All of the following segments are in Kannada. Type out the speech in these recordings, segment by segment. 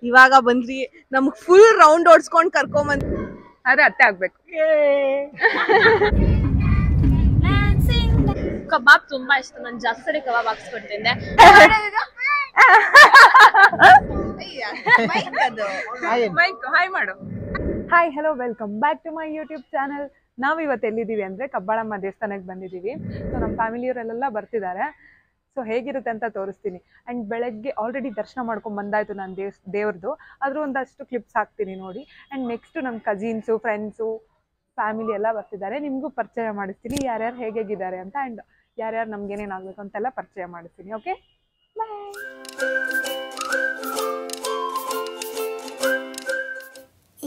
ಇವಾಗ ಬಂದ್ರಿ ನಮಗ್ ಫುಲ್ ರೌಂಡ್ ಓಡಿಸ್ಕೊಂಡ್ ಕರ್ಕೊಂಡ್ ಅದೇ ಅತ್ತೆ ಆಗ್ಬೇಕು. ಕಬಾಬ್ ತುಂಬಾ ಇಷ್ಟ, ನಾನು ಜಾಸ್ತಿ ಸರಿ ಕಬಾಬ್ ಹಾಕ್ಸ್ಕೊಡ್ತಿದ್ದೆ. ಹಾಯ್ ಮಾಡು. Hi hello welcome back to my YouTube channel. ನಾವು ಇವತ್ತು ಎಲ್ಲಿದ್ದೀವಿ ಅಂದರೆ ಕಬ್ಬಾಳಮ್ಮ ದೇವಸ್ಥಾನಕ್ಕೆ ಬಂದಿದ್ದೀವಿ. ಸೊ ನಮ್ಮ ಫ್ಯಾಮಿಲಿಯವರೆಲ್ಲ ಬರ್ತಿದ್ದಾರೆ. ಸೊ ಹೇಗಿರುತ್ತೆ ಅಂತ ತೋರಿಸ್ತೀನಿ. ಆ್ಯಂಡ್ ಬೆಳಗ್ಗೆ ಆಲ್ರೆಡಿ ದರ್ಶನ ಮಾಡ್ಕೊಂಡು ಬಂದಾಯಿತು ನಾನು ದೇವ್ರದ್ದು. ಅದ್ರ ಒಂದಷ್ಟು ಕ್ಲಿಪ್ಸ್ ಹಾಕ್ತೀನಿ ನೋಡಿ. ಆ್ಯಂಡ್ ನೆಕ್ಸ್ಟು ನಮ್ಮ ಕಸಿನ್ಸು, ಫ್ರೆಂಡ್ಸು, ಫ್ಯಾಮಿಲಿ ಎಲ್ಲ ಬರ್ತಿದ್ದಾರೆ. ನಿಮಗೂ ಪರಿಚಯ ಮಾಡಿಸ್ತೀನಿ ಯಾರ್ಯಾರು ಹೇಗಿದ್ದಾರೆ ಅಂತ. ಆ್ಯಂಡ್ ಯಾರ್ಯಾರು ನಮ್ಗೇನೇನಾಗಬೇಕು ಅಂತೆಲ್ಲ ಪರಿಚಯ ಮಾಡಿಸ್ತೀನಿ. Okay bye.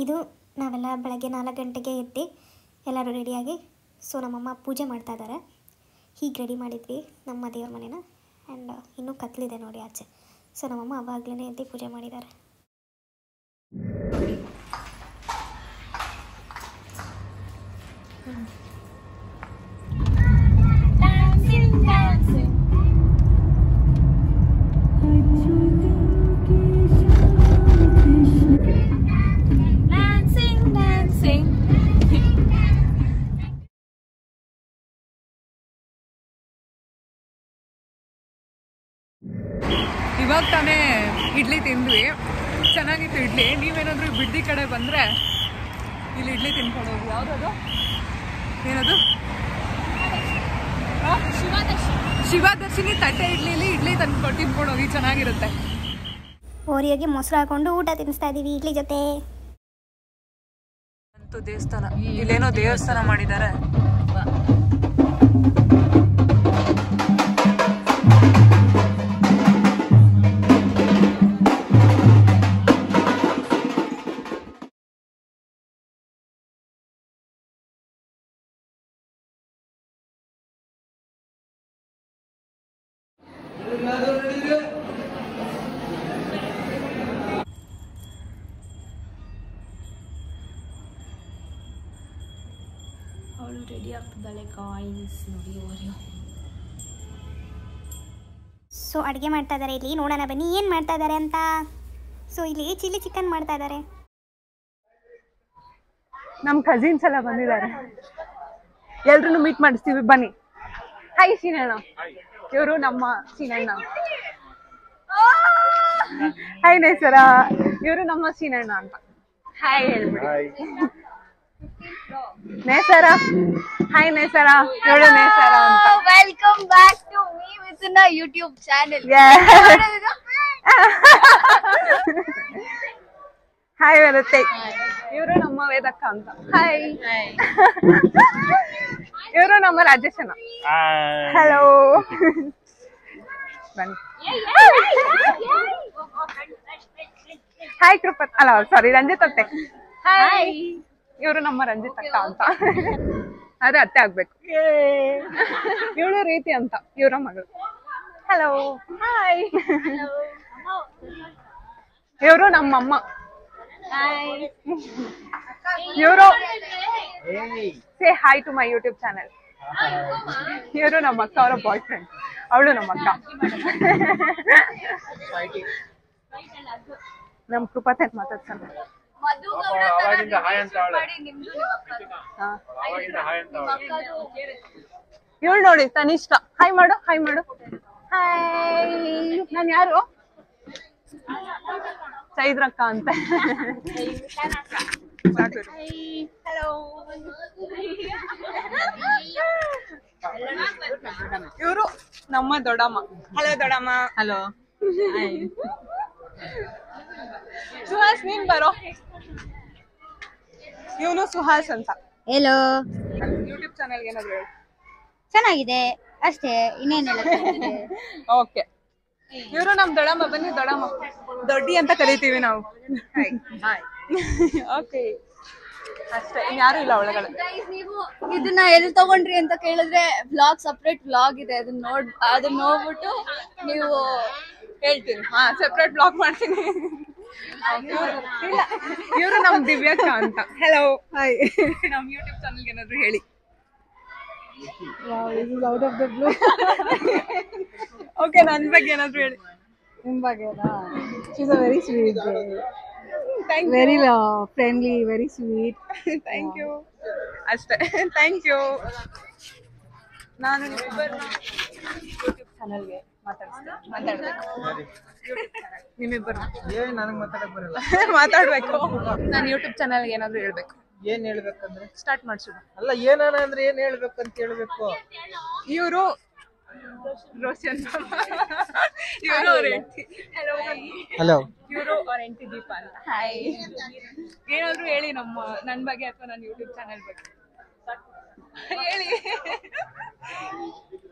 ಇದು ನಾವೆಲ್ಲ ಬೆಳಗ್ಗೆ 4 ಗಂಟೆಗೆ ಎದ್ದು ಎಲ್ಲರೂ ರೆಡಿಯಾಗಿ ಸೊ ನಮ್ಮಮ್ಮ ಪೂಜೆ ಮಾಡ್ತಾ ಇದ್ದಾರೆ. ಹೀಗೆ ರೆಡಿ ಮಾಡಿದ್ವಿ ನಮ್ಮ ದೇವ್ರ ಮನೇನ. ಆ್ಯಂಡ್ ಇನ್ನೂ ಕತ್ಲಿದೆ ನೋಡಿ ಆಚೆ. ಸೊ ನಮ್ಮಮ್ಮ ಅವಾಗಲೇ ಎದ್ದು ಪೂಜೆ ಮಾಡಿದ್ದಾರೆ. ಇವಾಗ ತಾನೇ ಇಡ್ಲಿ ತಿಂದ್ವಿ, ಚೆನ್ನಾಗಿತ್ತು ಇಡ್ಲಿ. ನೀವೇನಾದರೂ ಬಿಡ್ದಿ ಕಡೆ ಬಂದರೆ ಇಲ್ಲಿ ಇಡ್ಲಿ ತಿನ್ಕೊಂಡು ಹೋಗಿ. ಯಾವುದದು ಏನದು ಶಿವದರ್ಶಿನಿ ತಟ್ಟೆ ಇಡ್ಲಿಲಿ ಇಡ್ಲಿ ತಿನ್ಕೊಂಡು ಹೋಗಿ, ಚೆನ್ನಾಗಿರುತ್ತೆ. ಓರಿಯಾಗಿ ಮೊಸರು ಹಾಕೊಂಡು ಊಟ ತಿನ್ನಿಸ್ತಾ ಇದ್ದೀವಿ ಇಡ್ಲಿ ಜೊತೆ. ಅಂತೂ ದೇವಸ್ಥಾನ, ಇಲ್ಲೇನೋ ದೇವಸ್ಥಾನ ಮಾಡಿದ್ದಾರೆ. ಅವಳು ರೆಡಿ ಆಗ್ತಿದ್ದಾಳೆ ಕಾಯಿನ್ಸ್ ನೋಡಿ ಓರಿಯೋ. ಸೊ ಅಡುಗೆ ಮಾಡ್ತಾ ಇದ್ದಾರೆ ಇಲ್ಲಿ, ನೋಡೋಣ ಬನ್ನಿ ಏನು ಮಾಡ್ತಾ ಇದ್ದಾರೆ ಅಂತ. ಸೊ ಇಲ್ಲಿ ಚಿಲ್ಲಿ ಚಿಕನ್ ಮಾಡ್ತಾ ಇದ್ದಾರೆ. ನಮ್ಮ ಕಸಿನ್ಸ್ ಎಲ್ಲ ಬಂದಿದ್ದಾರೆ, ಎಲ್ರೂ ಮೀಟ್ ಮಾಡಿಸ್ತೀವಿ ಬನ್ನಿ. ಹಾಯ್ ಸೀನಣ್ಣ, ಇವರು ನಮ್ಮ ಸೀನಣ್ಣ. ಹಾಯ್ ನೇಸರ, ಇವರು ನಮ್ಮ ಸೀನಣ್ಣ ಅಂತ. ಹಾಯ್ ಹೇಳ್ಬಿಡಿ. ನೇಸರ, ಹಾಯ್ ನೇಸರ, ಇವಳು ನೇಸರ ಅಂತ. Welcome back to me with ನ ಯೂಟ್ಯೂಬ್ ಚಾನೆಲ್. ಹಾಯ್ ಬರುತ್ತೆ. ಇವರು ನಮ್ಮ ವೇದಕ್ಕ ಅಂತ. ಹಾಯ್. ಇವರು ನಮ್ಮ ರಾಜೇಶನ. ಹಲೋ ಬನ್ನಿ. ಹಾಯ್ ಕೃಪತ್, ಅಲ್ಲ ಸಾರಿ ರಂಜಿತ್ ಅತ್ತೆ. ಹಾಯ್. ಇವರು ನಮ್ಮ ರಂಜಿತ್ ಅಕ್ಕ ಅಂತ. ಅದೇ ಅತ್ತೆ ಆಗ್ಬೇಕು. ಇವಳು ರೀತಿ ಅಂತ, ಇವರ ಮಗಳು. Hello hi. ಇವರು ನಮ್ಮಮ್ಮ. ಇವರು say hi to my YouTube channel. ಇವರು ನಮ್ಮ ಅಕ್ಕ, ಅವರ ಬಾಯ್ ಫ್ರೆಂಡ್. ಅವಳು ನಮ್ಮ ಅಕ್ಕ. ನಮ್ ಕೃಪತೆ ಮಾತಾಡ್ತಾನೆ. ಇವಳು ನೋಡಿ ತನಿಷ್ಕ. ಹಾಯ್ ಮಾಡು, ಹಾಯ್ ಮಾಡು. ಹಾಯ್. ನಾನು ಯಾರು? ಚೈದ್ರಕ್ಕ ಅಂತ. ಇವರು ನಮ್ಮ ದೊಡ್ಡಮ್ಮ. ಹಲೋ ದೊಡ್ಡಮ್ಮ. ಹಲೋ. ಸುಹಾಸ್ ನೀನ್ ಬರೋ. ಇವನು ಸುಹಾಸ್ ಅಂತ. ಹೆಲೋ. ಯೂಟ್ಯೂಬ್ ಚಾನೆಲ್ ಏನಾದ್ರು ಹೇಳಿ. ಚೆನ್ನಾಗಿದೆ ಅಷ್ಟೇ, ಇನ್ನೇನಿಲ್ಲ. ಓಕೆ. ಇವರು ನಮ್ ದೊಡ್ಡಮ್ಮ. ಬನ್ನಿ ದೊಡ್ಡಮ್ಮ. ದೊಡ್ಡಿ ಅಂತ ಕರಿತೀವಿ ನಾವು. ಓಕೆ ಅಷ್ಟೇ, ಯಾರು ಇಲ್ಲ ಒಳಗಡೆ. ನೀವು ಇದನ್ನ ಎಲ್ಲಿ ತಗೊಂಡ್ರಿ ಅಂತ ಕೇಳಿದ್ರೆ ವ್ಲಾಗ್, ಸಪ್ರೇಟ್ ವ್ಲಾಗ್ ಇದೆ, ಅದನ್ನ ನೋಡ್ಬಿಟ್ಟು ನೀವು ಹೇಳ್ತೀನಿ. ಹಾ, ಸೆಪ್ರೇಟ್ ಬ್ಲಾಗ್ ಮಾಡ್ತೀನಿ. ಇಲ್ಲ, ಇವರು ನಮ್ ದಿವ್ಯಕ್ಕ ಅಂತ. Hello hi. ನಮ್ ಯೂಟ್ಯೂಬ್ ಚಾನಲ್ ಏನಾದ್ರು ಹೇಳಿ. Out of the blue. Okay, ನನ್ ಬಗ್ಗೆ ಏನಾದ್ರು ಹೇಳಿ. ನಿಮ್ಮ ಬಗ್ಗೆನಾ? She's a very sweet very friendly very sweet. Thank you ಅಷ್ಟೇ. Thank you. ನಾನು ನಿಮ್ಮಿಬ್ಬರನ್ನ ಯೂಟ್ಯೂಬ್ ಚಾನಲ್ಗೆ ಮಾತಾಡಬೇಕು. ನಿಮ್ಮಿಬ್ಬರನ್ನ ನನಗೆ ಮಾತಾಡಕ್ ಬರಲ್ಲ. ಮಾತಾಡ್ಬೇಕು. ನಾನು ಯೂಟ್ಯೂಬ್ ಚಾನಲ್ಗೆ ಏನಾದ್ರು ಹೇಳ್ಬೇಕು. ಏನ್ ಹೇಳ್ಬೇಕಂದ್ರೆ ಸ್ಟಾರ್ಟ್ ಮಾಡ್ಸೋಣ. ಅಲ್ಲ ಏನಾನ ಅಂದ್ರೆ ಏನ್ ಹೇಳ್ಬೇಕಂತ ಹೇಳ್ಬೇಕು. ಇವರು ರೋಷನ್, ಇವರು ಅವ್ರ ಹೆಂಡತಿ. ಹಲೋ. ಹಲೋ. ಇವರು ಅವ್ರ ಹೆಂಡತಿ ದೀಪ ಅಂತ. ಹಾಯ್. ಏನಾದ್ರು ಹೇಳಿ ನನ್ನ ಬಗ್ಗೆ ಅಥವಾ ನನ್ನ ಯೂಟ್ಯೂಬ್ ಚಾನಲ್ ಬಗ್ಗೆ ಹೇಳಿ.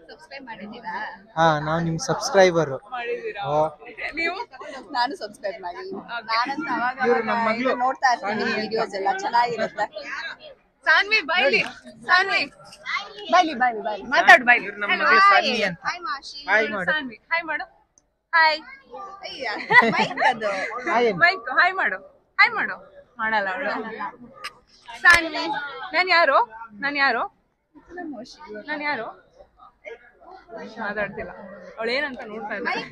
ಸಬ್ಸ್ಕ್ರೈಬ್ ಮಾಡಿದ್ದೀರಾ? ಹಾ, ನಾವು ನಿಮ್ ಸಬ್ಸ್ಕ್ರೈಬರ್. ಮಾಡಿದೀರಾ ನೀವು? ನಾನು ಸಬ್ಸ್ಕ್ರೈಬ್ ಮಾಡಿ. ನಾನಂತ ಅವಾಗ ಇವ್ರು ನಮ್ಮ ಮಗಳು. ನೋಡ್ತಾ ಇರ್ತೀನಿ ವಿಡಿಯೋಸ್ ಎಲ್ಲ ಚೆನ್ನಾಗಿರುತ್ತೆ. ಸಾನ್ವಿ ಬೈಲಿ, ಸಾನ್ವಿ ಬೈಲಿ ಬೈಲಿ ಬೈಲಿ ಮಾತಾಡು ಬೈಲಿ. ಇವ್ರು ನಮ್ಮ ಮಗಳು ಸಾನ್ವಿ ಅಂತ. ಹಾಯ್ ಮಾಡು. ಸಾನ್ವಿ ಹಾಯ್ ಮಾಡು. ಹಾಯ್. ಹಾಯ್ ಮೈಕ್ ಹಾಯ್ ಮಾಡು. ಹಾಯ್ ಮಾಡು. ಮಾಡಲ್ಲ ಅವಳು. ಸಾನ್ವಿ ನಾನು ಯಾರು? ಮಾತಾಡ್ತಿಲ್ಲ ಅವಳು ಏನಂತ ನೋಡ್ತಾ ಇದ್ದಾಳೆ.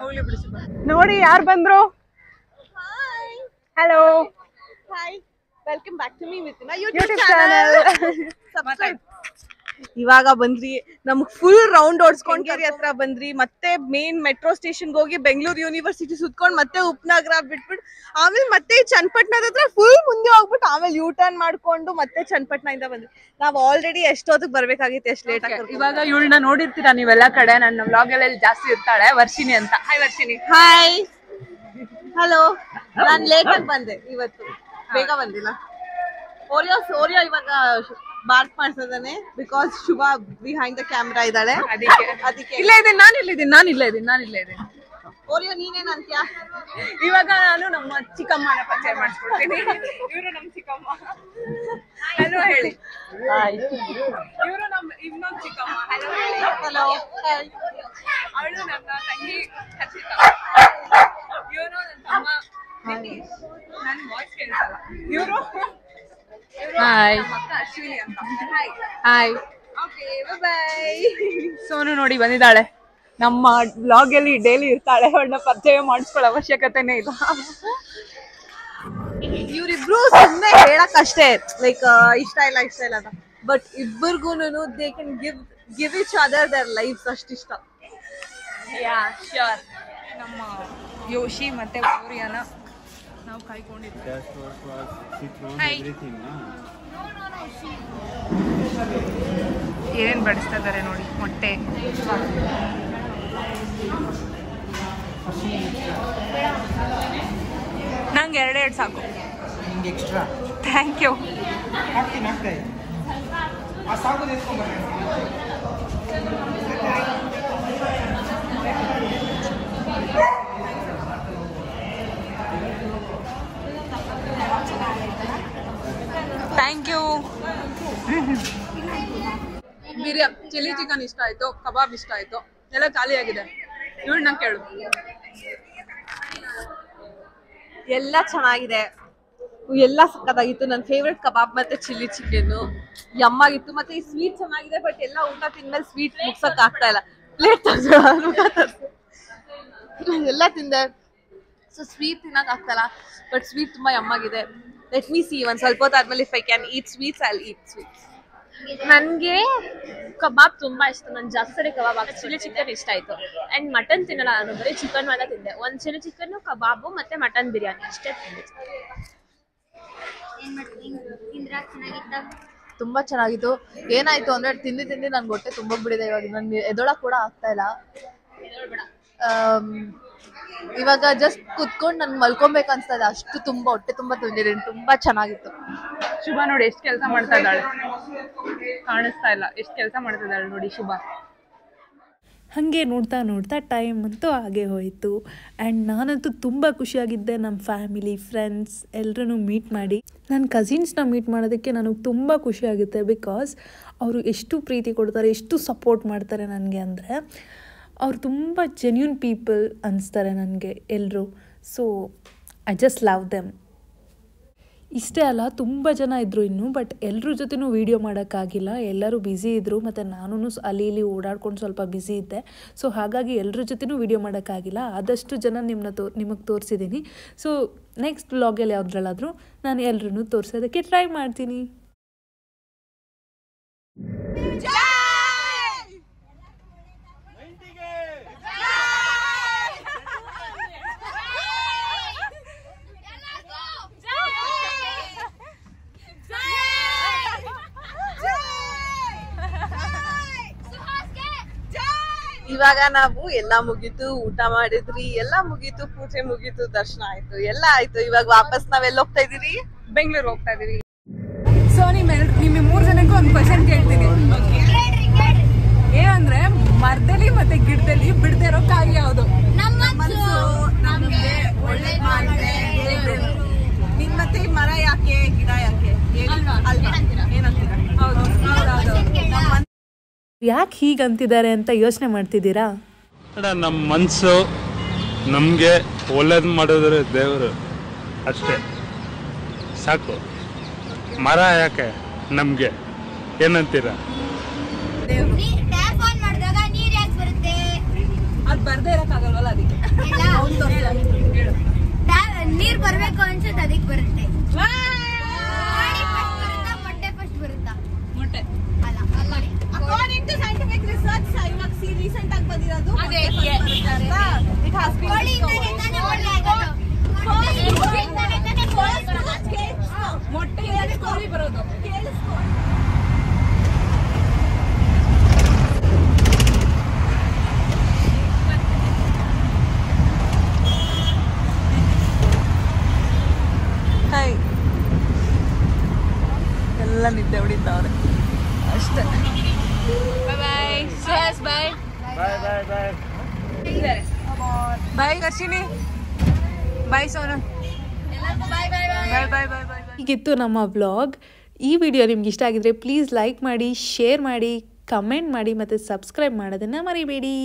ಹೋಗ್ಲಿ ಬಿಡಿಸಿ. ನೋಡಿ ಯಾರು ಬಂದ್ರು. Hello. Welcome back to me with my YouTube channel. ಇವಾಗ ಬಂದ್ರಿ, ನಮ್ಗ್ ಫುಲ್ ರೌಂಡ್ ಓಡಿಸ್ಕೊಂಡ್ ಕೆರೆ ಹತ್ರ ಬಂದ್ರಿ, ಮತ್ತೆ ಮೇನ್ ಮೆಟ್ರೋ ಸ್ಟೇಷನ್ಗೆ ಹೋಗಿ ಬೆಂಗಳೂರು ಯೂನಿವರ್ಸಿಟಿ ಸುತ್ಕೊಂಡ್ ಮತ್ತೆ ಉಪನಗರ ಬಿಟ್ಬಿಟ್ಟು ಆಮೇಲೆ ಮತ್ತೆ ಚನ್ನಪಟ್ಟಣದ ಹತ್ರ ಫುಲ್ ಮುಂದೆ ಹೋಗ್ಬಿಟ್ಟು ಆಮೇಲೆ ಯೂ ಟರ್ನ್ ಮಾಡ್ಕೊಂಡು ಮತ್ತೆ ಚನ್ನಪಟ್ಟಣದಿಂದ ಬಂದ್ರಿ. ನಾವ್ ಆಲ್ರೆಡಿ ಎಷ್ಟೊತ್ತಿಗೆ ಬರ್ಬೇಕಾಗಿತ್ತು, ಎಷ್ಟು ಲೇಟ್ ಆಗಿ. ಇವಾಗ ಇವಳನ್ನ ನೋಡಿರ್ತೀರಾ ನೀವೆಲ್ಲ ಕಡೆ. ನನ್ನ ವ್ಲಾಗ್ ಅಲ್ಲಿ ಜಾಸ್ತಿ ಇರ್ತಾಳೆ, ವರ್ಷಿನಿ ಅಂತ. ಹಾಯ್ ವರ್ಷಿನಿ. Hi hello. ನಾನ್ ಲೇಟ್ ಆಗಿ ಬಂದೆ ಇವತ್ತು, ಬೇಗ ಬಂದಿಲ್ಲ. ಓರಿಯೋ ಇವಾಗ ಬಾರ್ಕ್ ಮಾಡ್ತಿದ್ದಾನೆ because Shubha behind the camera ಇದ್ದಾಳೆ. ಅದಕ್ಕೆ ಇಲ್ಲೇ ಇದ್ದೀನಿ, ನಾನು ಇಲ್ಲೇ ಇದ್ದೀನಿ. ಓರಿಯೋ ನೀನೇನ್ ಅಂತ್ಯಾ? ಇವಾಗ ನಾನು ನಮ್ಮ ಚಿಕ್ಕಮ್ಮನ ಪರಿಚಯ ಮಾಡಿಸ್ಕೊಡ್ತೀನಿ. ಇವರು ನಮ್ಮ ಚಿಕ್ಕಮ್ಮ. ಹಲೋ ಹೇಳಿ. ಇವರು ನಮ್ಮ ಇನ್ನೊಂದು ಚಿಕ್ಕಮ್ಮ. ಹಲೋ ಹೇಳಿ. ಹಲೋ. ಅವಳು ನನ್ನ ತಂಗಿ ಹರ್ಷಿತಾ. ಇವರು ನನ್ನ ತಮ್ಮ ನಿತೀಶ್. ನನ್ನ ವಾಯ್ಸ್ ಕೇಳಿಸಲ್ಲ. ಇವರು ಹಾಯ್. ನಮ್ಮ ಅಕ್ಕ ಅಶ್ವಿನಿ ಅಂತ. ಹಾಯ್. Okay by. ಸೋನು ನೋಡಿ ಬಂದಿದ್ದಾಳೆ. ನಮ್ಮ ಬ್ಲಾಗ್ ಅಲ್ಲಿ ಡೈಲಿ ಇರ್ತಾಳೆ. ಅವಳನ್ನ ಪರಿಚಯ ಮಾಡಿಸ್ಕೊಳ್ಳೋ ಅವಶ್ಯಕತೆನೇ ಇಲ್ಲ. ಇವ್ರಿಬ್ರು ಸುಮ್ಮನೆ ಹೇಳಕ್ ಅಷ್ಟೇ, ಲೈಕ್ ಇಷ್ಟ ಇಲ್ಲ ಅಂತ. ಬಟ್ ಇಬ್ಬರಿಗೂನು they can give each other their lives. ಅಷ್ಟಿಷ್ಟ. Yeah sure. ನಮ್ಮ ಯೋಶಿ ಮತ್ತೆ ಓರಿಯಾನ ನಾವು ಕಾಯ್ಕೊಂಡಿದ್ವಿ. ಏನೇನು ಬಡಿಸ್ತಾ ಇದ್ದಾರೆ ನೋಡಿ. ಮೊಟ್ಟೆ, ನಂಗೆ ಎರಡೆರಡು ಸಾಕು. Extra thank you. ಹಾಕ್ತೀನಿ. ಆ ಸಾಕು ಎತ್ಕೊಂಡ್ಬರ್ರಿ. Thank you. Biryani, chilli chicken ಇಷ್ಟ ಆಯ್ತು, ಕಬಾಬ್ ಇಷ್ಟ ಆಯ್ತು, ಎಲ್ಲ ಖಾಲಿ ಆಗಿದೆ. ಇವಳು ನಂಗೆ ಕೇಳು. ಎಲ್ಲ ಚೆನ್ನಾಗಿದೆ, ಎಲ್ಲ ಸಕ್ಕತ್ತಾಗಿತ್ತು. ನನ್ನ ಫೇವ್ರೆಟ್ ಕಬಾಬ್ ಮತ್ತೆ ಚಿಲ್ಲಿ ಚಿಕನ್ ಯಮ್ಮಾಗಿತ್ತು. ಮತ್ತೆ ಈ ಸ್ವೀಟ್ ಚೆನ್ನಾಗಿದೆ. ಬಟ್ ಎಲ್ಲ ಊಟ ತಿಂದ್ಮೇಲೆ ಸ್ವೀಟ್ ಮುಗ್ಸಕ್ ಆಗ್ತಾ ಇಲ್ಲ. ಪ್ಲೇಟ್ ಎಲ್ಲ ತಿಂದೆ, ಸೊ ಸ್ವೀಟ್ ತಿನ್ನಕ್ ಆಗ್ತಲ್ಲ. ಬಟ್ ಸ್ವೀಟ್ ತುಂಬಾ ಯಮ್ಮಾಗಿದೆ. ಲೆಟ್ ಮೀ ಸಿ ಒಂದ್ ಸ್ವಲ್ಪ ಹೊತ್ತಾದ್ಮೇಲೆ if I can eat sweets I will eat sweets. ನನಗೆ ಕಬಾಬ್ ತುಂಬಾ ಇಷ್ಟ. ನಾನು ಜಾಸ್ತಿ ಸರಿ ಕಬಾಬ್ ಚಿಲ್ಲಿ ಚಿಕನ್ ಇಷ್ಟ ಆಯ್ತು. ಅಂಡ್ ಮಟನ್ ತಿನ್ನಲ್ಲ, ನಾನು ಬರೀ ಚಿಕನ್ ಮಾತ್ರ ತಿಂದೆ. ಒಂದು ಚಿಲ್ಲಿ ಚಿಕನ್, ಕಬಾಬು ಮತ್ತೆ ಮಟನ್ ಬಿರಿಯಾನಿ ಅಷ್ಟೇ ತಿಂದೆ. ತುಂಬಾ ಚೆನ್ನಾಗಿತ್ತು. ಏನಾಯ್ತು ಅಂದ್ರೆ ತಿಂದು ನನ್ಗೆ ಹೊಟ್ಟೆ ತುಂಬೋಗ್ಬಿಟ್ಟಿದೆ. ಇವಾಗ ನನ್ಗೆ ಎದೊಳಕ್ ಕೂಡ ಆಗ್ತಾ ಇಲ್ಲ. ಇವಾಗ ಜಸ್ಟ್ ಕುತ್ಕೊಂಡು ನನ್ ಮಲ್ಕೊಬೇಕು ಅನ್ಸ್ತಾ ಇದೆ. ಅಷ್ಟು ತುಂಬಾ ಹೊಟ್ಟೆ ತುಂಬಾ ತಿಂದಿದ್ದೀನಿ. ತುಂಬಾ ಚೆನ್ನಾಗಿತ್ತು. ಶುಭ ನೋಡಿ ಎಷ್ಟು ಕೆಲಸ ಮಾಡ್ತಾ ಇದ್ದಾಳೆ, ಕಾಣಿಸ್ತಾ ಇಲ್ಲ. ಎಷ್ಟು ಕೆಲಸ ಮಾಡ್ತಾ ಇದ್ದಾಳೆ ನೋಡಿ ಶುಭ. ಹಾಗೆ ನೋಡ್ತಾ ನೋಡ್ತಾ ಟೈಮ್ ಅಂತೂ ಹಾಗೆ ಹೋಯಿತು. ಆ್ಯಂಡ್ ನಾನಂತೂ ತುಂಬ ಖುಷಿಯಾಗಿದ್ದೆ. ನಮ್ಮ ಫ್ಯಾಮಿಲಿ, ಫ್ರೆಂಡ್ಸ್ ಎಲ್ಲರೂ ಮೀಟ್ ಮಾಡಿ. ನನ್ನ ಕಸಿನ್ಸ್ನ ಮೀಟ್ ಮಾಡೋದಕ್ಕೆ ನನಗೆ ತುಂಬ ಖುಷಿಯಾಗುತ್ತೆ. ಬಿಕಾಸ್ ಅವರು ಎಷ್ಟು ಪ್ರೀತಿ ಕೊಡ್ತಾರೆ, ಎಷ್ಟು ಸಪೋರ್ಟ್ ಮಾಡ್ತಾರೆ ನನಗೆ ಅಂದರೆ. ಅವ್ರು ತುಂಬ ಜೆನ್ಯೂನ್ ಪೀಪಲ್ ಅನಿಸ್ತಾರೆ ನನಗೆ ಎಲ್ಲರೂ. So I just love them. ಇಷ್ಟೇ ಅಲ್ಲ ತುಂಬ ಜನ ಇದ್ದರು ಇನ್ನು, ಬಟ್ ಎಲ್ಲರ ಜೊತೆನೂ ವೀಡಿಯೋ ಮಾಡೋಕ್ಕಾಗಿಲ್ಲ, ಎಲ್ಲರೂ ಬ್ಯುಸಿ ಇದ್ದರು ಮತ್ತು ನಾನು ಅಲ್ಲಿ ಇಲ್ಲಿ ಓಡಾಡ್ಕೊಂಡು ಸ್ವಲ್ಪ ಬ್ಯುಸಿ ಇದ್ದೆ. ಸೊ ಹಾಗಾಗಿ ಎಲ್ಲರ ಜೊತೆನೂ ವೀಡಿಯೋ ಮಾಡೋಕ್ಕಾಗಿಲ್ಲ. ಆದಷ್ಟು ಜನ ನಿಮಗೆ ತೋರಿಸಿದ್ದೀನಿ. ಸೊ ನೆಕ್ಸ್ಟ್ ವ್ಲಾಗಲ್ಲಿ ಯಾವುದ್ರಲ್ಲಾದರೂ ನಾನು ಎಲ್ಲರೂ ತೋರಿಸೋದಕ್ಕೆ ಟ್ರೈ ಮಾಡ್ತೀನಿ. ಇವಾಗ ನಾವು ಎಲ್ಲಾ ಮುಗೀತು, ಊಟ ಮಾಡಿದ್ರಿ, ಎಲ್ಲಾ ಮುಗೀತು, ಪೂಜೆ ಮುಗೀತು, ದರ್ಶನ ಆಯ್ತು, ಎಲ್ಲ ಆಯ್ತು. ಇವಾಗ ವಾಪಸ್ ನಾವೆಲ್ಲ ಹೋಗ್ತಾ ಇದೀವಿ, ಬೆಂಗಳೂರು ಹೋಗ್ತಾ ಇದೀವಿ. ಸೊ ನಿಮ್ಮ 3 ಜನಕ್ಕೂ ಒಂದು ಕ್ವಶನ್ ಕೇಳ್ತೀನಿ. ಏನಂದ್ರೆ ಮರದಲ್ಲಿ ಮತ್ತೆ ಗಿಡದಲ್ಲಿ ಬಿಡದೆ ಇರೋ ಕಾಯಿ ಯಾವುದು? ನಿನ್ ಮತ್ತೆ ಮರ ಯಾಕೆ, ಗಿಡ ಯಾಕೆ? ಯಾಕೆ ಹೀಗಂತಿದ್ದಾರೆ ಅಂತ ಯೋಚನೆ ಮಾಡ್ತಿದ್ದೀರಾ? ನಮ್ಮ ಮನಸ್ಸು ನಮಗೆ ಒಳ್ಳೇದು ಮಾಡಿದ್ರೆ ದೇವರು ಅಷ್ಟೇ ಸಾಕು. ಮರ ಯಾಕೆ ನಮಗೆ ಏನಂತೀರಾ? ಅದು ಬರ್ದೇ ಇರಕ್ಕಾಗಲ್ವಲ್ಲ, ಅದಕ್ಕೆ ನೀರ್ ಬರ್ಬೇಕು ಅನ್ಸುತ್ತೆ, ಅದಕ್ಕೆ ಬರುತ್ತೆ. ಮೊಟ್ಟೆ ಫಸ್ಟ್ ಬರುತ್ತಾ? ಮೊಟ್ಟೆ ಅಲ್ಲ, ಅಕಾರ್ಡಿಂಗ್ ಟು ಸೈಂಟಿಫಿಕ್ ರಿಸರ್ಚ್ ಇವಾಗ ರೀಸೆಂಟ್ ಆಗಿ ಬಂದಿರೋದು ಮೊಟ್ಟೆ ಕೋಳಿ ಬರೋದು. ಎಲ್ಲ ನಿದ್ದೆ ಹೊಡಿತಾವ್ರೆ ಅಷ್ಟೇ. ಬಾಯ್ ದರ್ಶಿನಿ, ಬಾಯ್ ಸೋನು, ಬಾಯ್ ಬಾಯ್ ಬಾಯ್ ಬಾಯ್. ಹೀಗಿತ್ತು ನಮ್ಮ ವ್ಲಾಗ್. ಈ ವಿಡಿಯೋ ನಿಮ್ಗೆ ಇಷ್ಟ ಆಗಿದ್ರೆ ಪ್ಲೀಸ್ ಲೈಕ್ ಮಾಡಿ, ಶೇರ್ ಮಾಡಿ, ಕಮೆಂಟ್ ಮಾಡಿ ಮತ್ತು ಸಬ್ಸ್ಕ್ರೈಬ್ ಮಾಡೋದನ್ನು ಮರಿಬೇಡಿ.